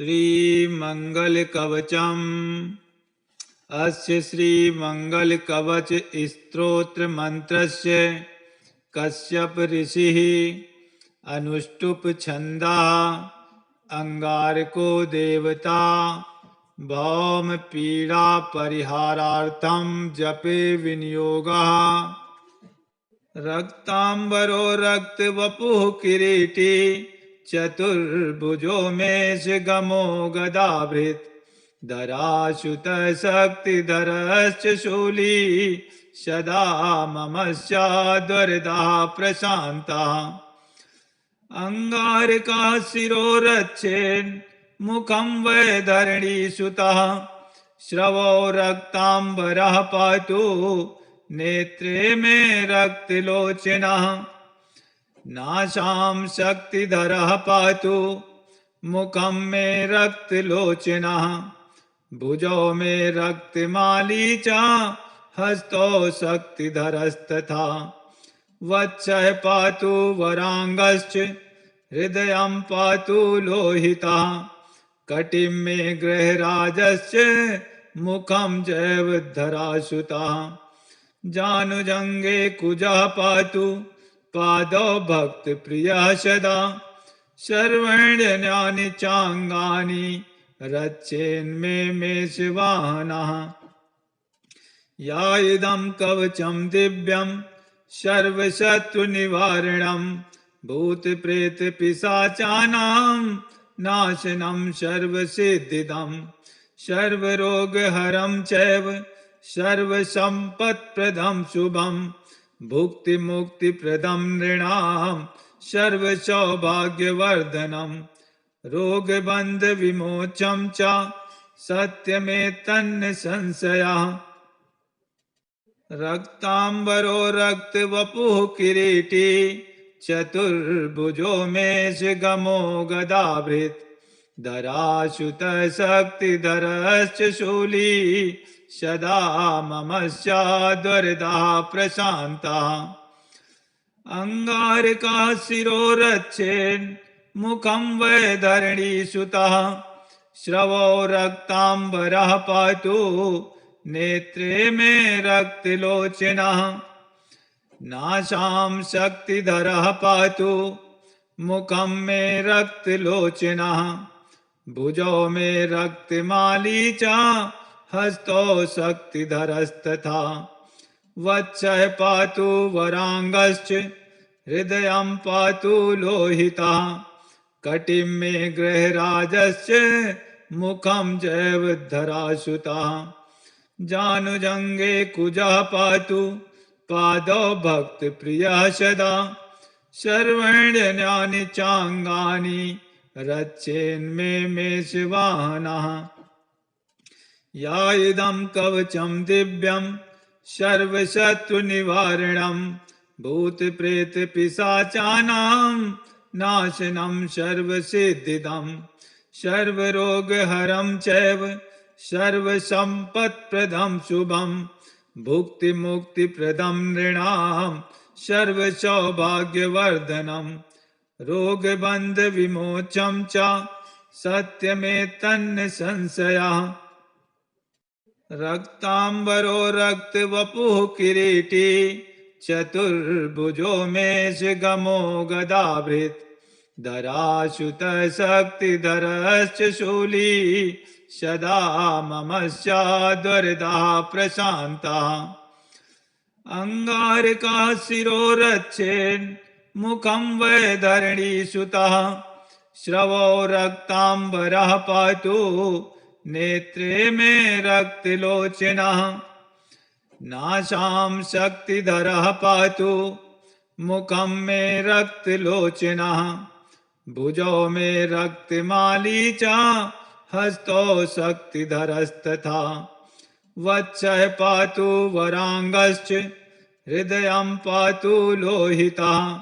श्रीमङ्गलकवचम्। अस्य श्रीमङ्गलकवच स्तोत्रमन्त्रस्य कश्यप ऋषिः अनुष्टुप् छन्दः अंगारको देवता भौम पीड़ा परिहारार्थं जपे विनियोगः। रक्तांबरो रक्तवपुः किरीटी चतुर्भुजो मेषगमो गदाभृत् धराशुतः शक्तिधरश्च शूली सदा मम स्याद्वरदः प्रशान्तः। अंगारकः शिरो रक्षेन् मुखं वै धरणीसुतः श्रवो रक्तांबरः पातु नेत्रे मे रक्तलोचनः। नासां शक्तिधरः पातु मुखं मे रक्तलोचनः। भुजौ मे रक्तमाली च हस्तौ शक्तिधरस्तथा। वत्सः पातु वरांगश्च हृदयं पातु लोहितः। कटिं मे गृहराजस्य मुखं जैवधरासुतः। जानुजंगे कुजः पातु पादौ भक्तप्रियः सदा। सर्वाण्यन्यानि चांगानि रक्षेन्मे मेषवाहनः। या इदं कवचं दिव्यं सर्वशत्रुनिवारणं भूतप्रेतपिशाचानां नाशनं सर्वसिद्धिदं सर्वरोगहरं चैव सर्वसम्पत्प्रदं शुभं भुक्तिमुक्तिप्रदं नृणां सर्वसौभाग्यवर्धनं रोगबन्धविमोचनं च सत्यमेतन्न संशयः। रक्तांबरो रक्तवपुः किरीटी चतुर्भुजो मेषगमो गदाभृत् धराशुतः शक्तिधरश्च शूली सदा मम स्याद्वरदः प्रशान्तः। अंगारकः शिरो रक्षेन् मुखं वै धरणीसुतः श्रवो रक्तांबरः पातु नेत्रे मे रक्तलोचनः। नासां शक्तिधरः पातु मुखं मे रक्तलोचनः। भुजौ मे रक्तमाली च हस्तौ शक्तिधरस्तथा। वत्सः पातु वरांगश्च हृदयं पातु लोहितः। कटिं मे गृहराजस्य मुखं जैवधरासुतः। जानुजंगे कुजः पातु पादौ भक्तप्रियः सदा। सर्वाण्यन्यानि चांगानि रक्षेन्मे मेषवाहनः। या इदं कवचं दिव्यं सर्वशत्रुनिवारणं भूतप्रेतपिशाचानां नाशनं सर्वसिद्धिदं सर्वरोगहरं चैव सर्वसम्पत्प्रदं शुभं भुक्तिमुक्तिप्रदं नृणां सर्वसौभाग्यवर्धनं रोगबन्धविमोचनं च सत्यमेतन्न संशयः। रक्तांबरो रक्तवपुः किरीटी चतुर्भुजो मेषगमो गदाभृत् धराशुतः शक्तिधरश्च शूली सदा मम स्याद्वरदः प्रशान्तः। अंगारकः शिरो रक्षेन् मुखं वै धरणीसुतः श्रवो रक्तांबरः पातु नेत्रे मे रक्तलोचनः। नासां शक्तिधरः पातु मुखं मे रक्तलोचनः। भुजौ मे रक्तमाली च हस्तौ शक्तिधरस्तथा। वत्सः पातु वरांगश्च हृदयं पातु लोहितः।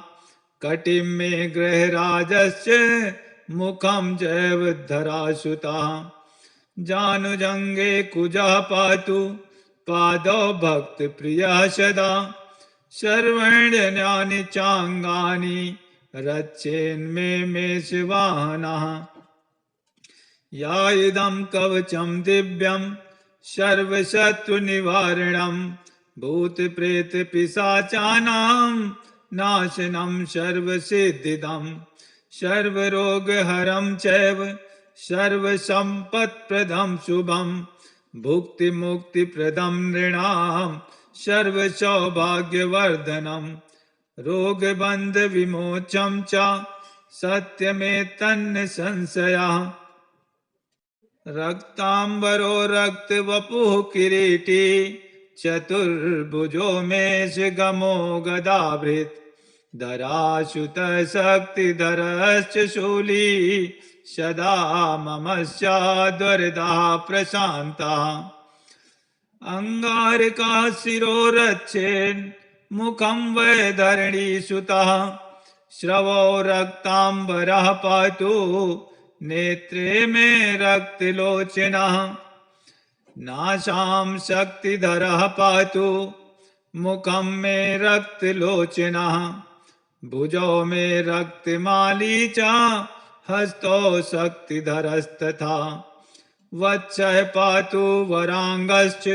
कटिं मे गृहराजस्य मुखं जैवधरासुतः। जानुजंगे कुजः पातु पादौ भक्तप्रियः सदा। सर्वाण्यन्यानि चांगानि रक्षेन्मे मेषवाहनः। या इदं कवचं दिव्यं सर्वशत्रुनिवारणं भूतप्रेतपिशाचानां नाशनं सर्वसिद्धिदं सर्वरोगहरं चैव सर्वसम्पत्प्रदं शुभं भुक्तिमुक्तिप्रदं नृणां सर्वसौभाग्यवर्धनं रोगबन्धविमोचनं च सत्यमेतन्न संशयः। रक्तांबरो रक्तवपुः किरीटी चतुर्भुजो मेषगमो गदाभृत् धराशुतः शक्तिधरश्च शूली सदा ममस्याद्वरदः प्रशान्तः। अंगारकः शिरोरच्छेन् मुखं वैधरणीसुतः श्रवो रक्तांबरः पातु नेत्रे में रक्तलोचनः। नासां शक्तिधरः पातु मुखं में रक्तलोचनः भुजौ में रक्तमाली च हस्तौ शक्तिधरस्तथा। वत्सः पातु वरांगश्च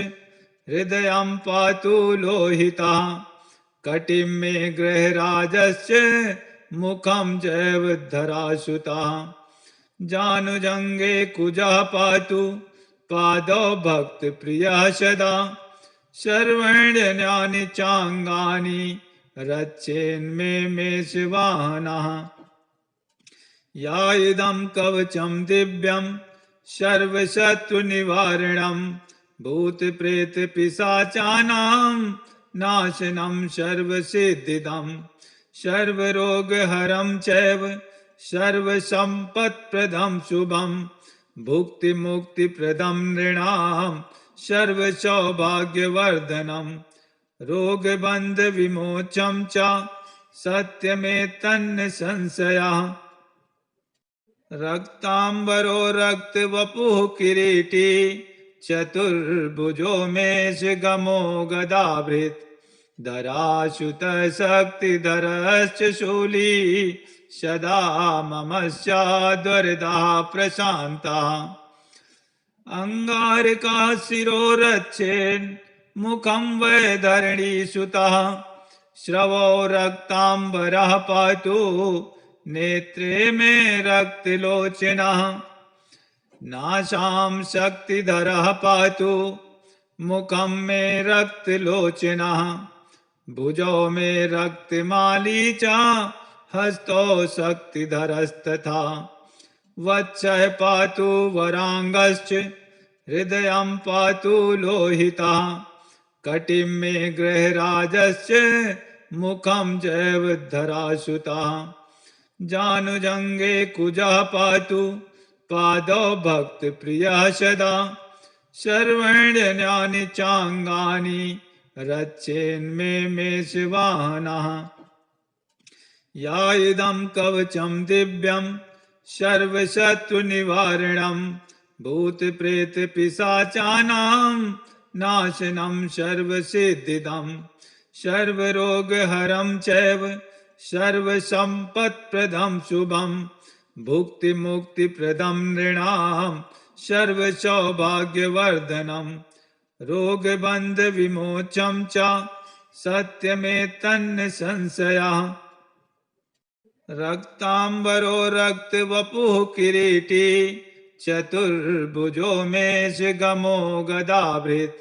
हृदयं पातु लोहितः कटिं मे गृहराजश्च मुखं जैवधरासुतः। जानुजंगे कुजः पातु पादौ भक्तप्रियः सदा सर्वाण्यन्यानि चांगानि रक्षेन्मे मे शिवाहनः। या इदं कवचं दिव्यं सर्वशत्रुनिवारणं भूतप्रेतपिशाचानां नाशनं सर्वसिद्धिदं सर्वरोगहरं चैव सर्वसम्पत्प्रदं शुभं भुक्तिमुक्तिप्रदं नृणां सर्वसौभाग्यवर्धनं रोगबन्धविमोचनं च सत्यमेतन्न संशयः। रक्तांबरो रक्तवपुः किरीटी चतुर्भुजो मेषगमो गदाभृत् धराशुतः शक्तिधरश्च शूली सदा ममस्याद्वरदः प्रशान्तः। अंगारकः शिरोरच्छेन् मुखं वैधरणीसुतः श्रवो रक्तांबरः पातु नेत्रे में रक्तलोचनः। नासां शक्तिधरः पातु मुखं में रक्तलोचनः भुजौ में रक्तमाली च हस्तौ शक्तिधरस्तथा। वत्सः पातु वरांगश्च हृदयं पातु लोहितः कटिं मे गृहराजश्च मुखं जैवधरासुतः। जानुजंगे कुजः पातु पादौ भक्तप्रियः सदा सर्वाण्यन्यानि चांगानि रक्षेन्मे मे शिवाहनः। या इदं कवचं दिव्यं सर्वशत्रुनिवारणं भूतप्रेतपिशाचानां नाशनं सर्वसिद्धिदं सर्वरोगहरं चैव सर्वसम्पत्प्रदं शुभं भुक्तिमुक्तिप्रदं नृणां सर्वसौभाग्यवर्धनं रोगबन्धविमोचनं च सत्यमेतन्न संशयः। रक्तांबरो रक्तवपुः किरीटी चतुर्भुजो मेषगमो गदाभृत्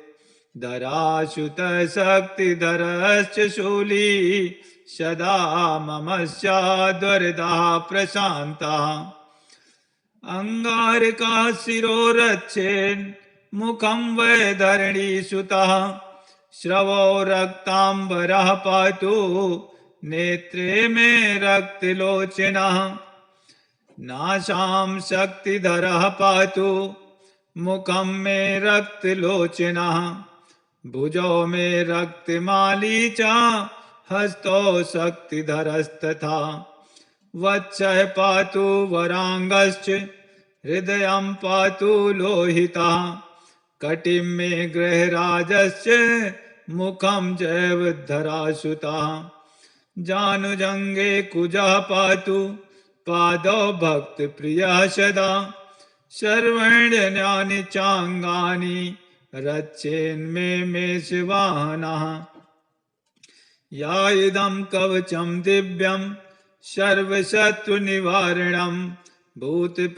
धराशुतः शक्तिधरश्च शूली सदा ममस्याद्वरदः प्रशान्तः। अंगारकः शिरोरच्छेन् मुखं वैधरणीसुतः श्रवो रक्तांबरः पातु नेत्रे में रक्तलोचनः। नासां शक्तिधरः पातु मुखं में रक्तलोचनः भुजौ में रक्तमाली च हस्तौ शक्तिधरस्तथा। वत्सः पातु वरांगश्च हृदयं पातु लोहितः कटिं मे गृहराजश्च मुखं जैवधरासुतः। जानुजंगे कुजः पातु पादौ भक्तप्रियः सदा सर्वण्यन्यानि चाङ्गानि रक्षेन्मे मे शिवानः। या इदं कवचं दिव्यं सर्वशत्रुनिवारणं भूतप्रेतपिशाचानां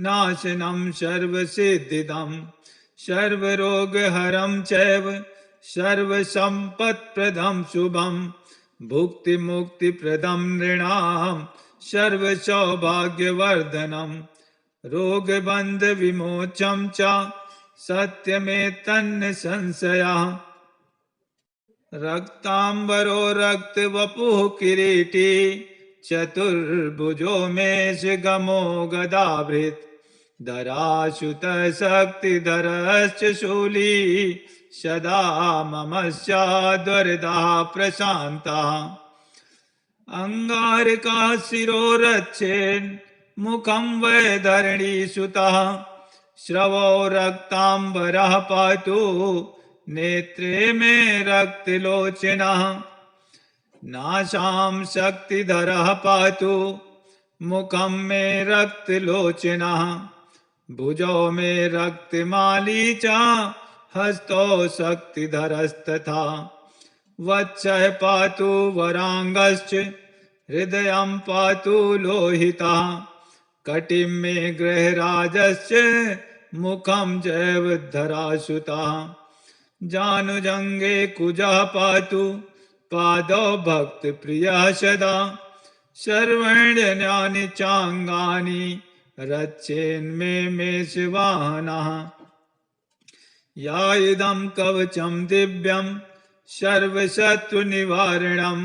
नाशनं सर्वसिद्धिदं सर्वरोगहरं चैव सर्वसम्पत्प्रदं शुभं भुक्तिमुक्तिप्रदं नृणां सर्वसौभाग्यवर्धनं रोगबन्धविमोचनं च सत्यमेतन्न संशयः। रक्तांबरो रक्तवपुः किरीटी चतुर्भुजो मेषगमो गदाभृत् धराशुतशक्तिधरश्च शूली सदा मम स्याद्वरदः प्रशान्तः। अंगारकः शिरो रक्षेन् मुखं वै धरणीसुतः श्रवो रक्तांबरः पातु नेत्रे मे रक्तलोचनः। नासां शक्तिधरः पातु मुखं मे रक्तलोचनः भुजौ मे रक्तमाली च हस्तौ शक्तिधरस्तथा। वत्सः पातु वरांगश्च हृदयं पातु लोहितः कटिं मे गृहराजस्य मुखं जैव धरासुतः। जानुजंगे कुजः पातु पादौ भक्तप्रियः सदा सर्वण्यन्यानि चाङ्गानि रक्षेन्मे मे शिवानः। या इदं कवचं दिव्यं सर्वशत्रुनिवारणं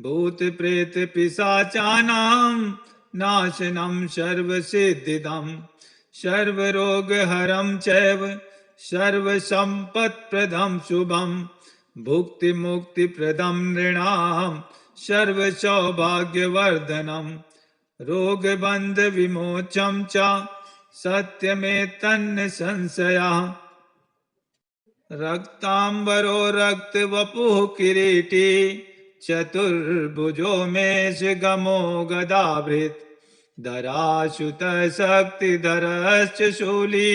भूतप्रेतपिशाचानां नाशनं सर्वसिद्धिदं सर्वरोगहरं चैव सर्वसम्पत्प्रदं शुभं भुक्तिमुक्तिप्रदं नृणां सर्वसौभाग्यवर्धनं रोगबन्धविमोचनं च सत्यमेतन्न संशयः। रक्तांबरो रक्तवपुः किरीटी चतुर्भुजो मेषगमो गदाभृत् धराशुतशक्तिधरश्च शूली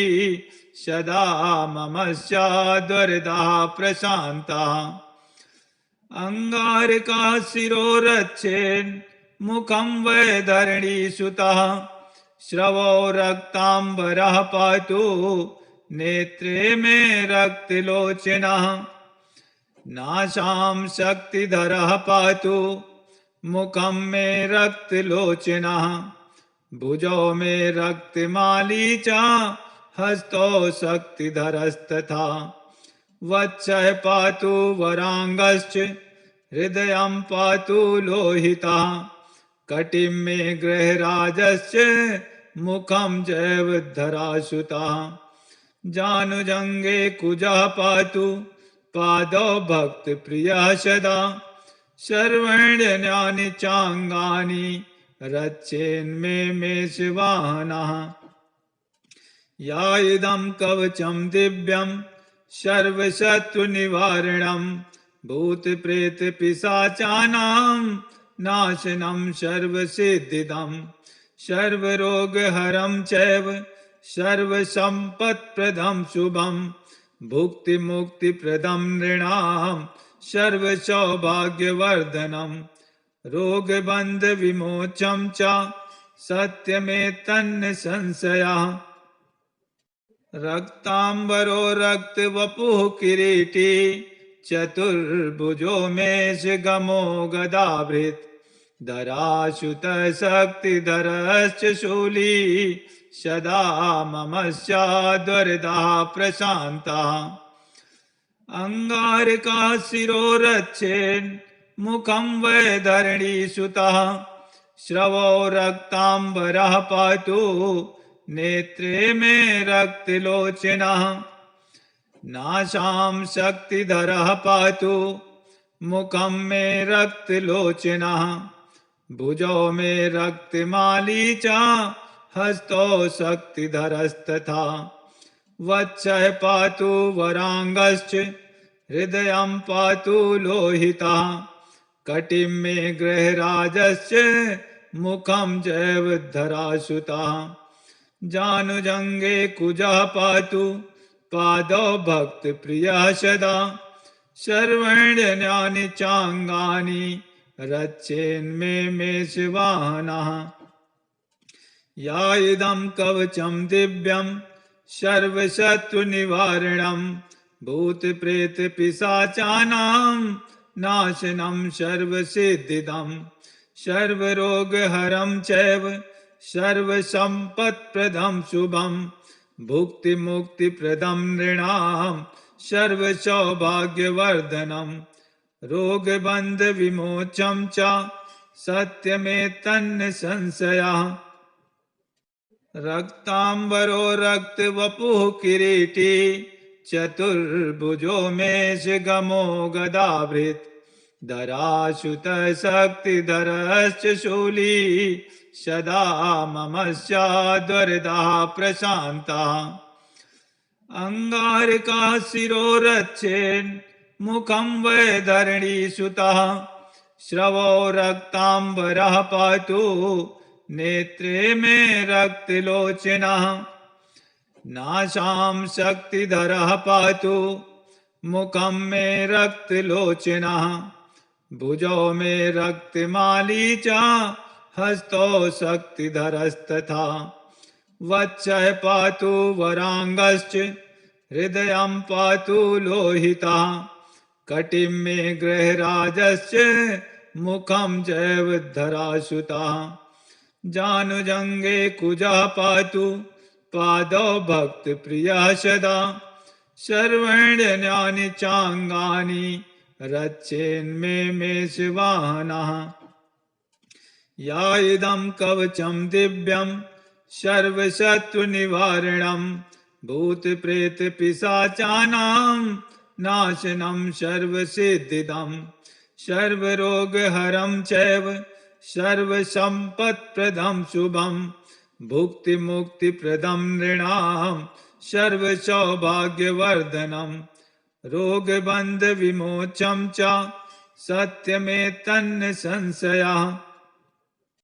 सदा मम स्याद्वरदः प्रशान्तः। अंगारकः शिरो रक्षेन् मुखं वै धरणीसुतः श्रवो रक्तांबरः पातु नेत्रे मे रक्तलोचनः। नासां शक्तिधरः पातु मुखं मे रक्तलोचनः भुजौ मे रक्तमाली च हस्तौ शक्तिधरस्तथा। वत्सः पातु वरांगश्च हृदयं पातु लोहितः कटिं मे गृहराजस्य मुखं जैव धरासुतः। जानुजंगे कुजः पातु पादौ भक्तप्रियः सदा सर्वण्यन्यानि चाङ्गानि रक्षेन्मे मे शिवानः। या इदं कवचं दिव्यं सर्वशत्रुनिवारणं भूतप्रेतपिशाचानां नाशनं सर्वसिद्धिदं सर्वरोगहरं चैव सर्वसम्पत्प्रदं शुभं भुक्तिमुक्तिप्रदं नृणां सर्वसौभाग्यवर्धनं रोगबन्धविमोचनं च सत्यमेतन्न संशयः। रक्तांबरो रक्तवपुः किरीटी चतुर्भुजो मेषगमो गदाभृत् धराशुतशक्तिधरश्च शूली सदा मम स्याद्वरदः प्रशान्तः। अंगारकः शिरो रक्षेन् मुखं वै धरणीसुतः श्रवो रक्तांबरः पातु नेत्रे मे रक्तलोचनः। नासां शक्तिधरः पातु मुखं मे रक्तलोचनः भुजौ मे रक्तमाली च हस्तौ शक्तिधरस्तथा। वत्सः पातु वरांगश्च हृदयं पातु लोहितः कटिं मे गृहराजस्य मुखं चैव धरासुतः जानुजंगे कुजः पातु पादौ भक्तप्रियः सदा सर्वाण्यन्यानि चांगानि रक्षेन्मे मे शिवाहनः या इदं कवचं दिव्यं सर्वशत्रुनिवारणं भूतप्रेतपिशाचानां नाशनं सर्वसिद्धिदं सर्वरोगहरं चैव सर्वसम्पत्प्रदं शुभं भुक्तिमुक्तिप्रदं नृणां सर्वसौभाग्यवर्धनं रोगबन्धविमोचनं च सत्यमेतन्न संशयः रक्तांबरो रक्तवपुः किरीटी चतुर्भुजो मेषगमो गदाभृत् धरासुतः शक्तिधरश्च शूली सदा मम स्याद्वरदः प्रशान्तः अंगारकः शिरो रक्षेन् मुखं वै धरणीसुतः श्रवो रक्तांबरः पातु नेत्रे मे रक्तलोचनः नासां शक्तिधरः पातु मुखं मे रक्तलोचनः भुजौ मे रक्तमाली च हस्तौ शक्तिधरस्तथा वक्षः पातु वरांगश्च हृदयं पातु लोहितः कटिं मे गृहराजश्च मुखं चैव धरासुतः जानुजंगे कुजः पातु पादौ भक्तप्रियः सदा सर्वाण्यन्यानि चांगानि रक्षेन्मे मे शिवाहनः या इदं कवचं दिव्यं सर्वशत्रुनिवारणं भूतप्रेतपिशाचानां नाशनं सर्वसिद्धिदं सर्वरोगहरं चैव सर्वसम्पत्प्रदं शुभं भुक्तिमुक्तिप्रदं नृणां सर्वसौभाग्यवर्धनं रोगबन्धविमोचनं च सत्यमेतन्न संशयः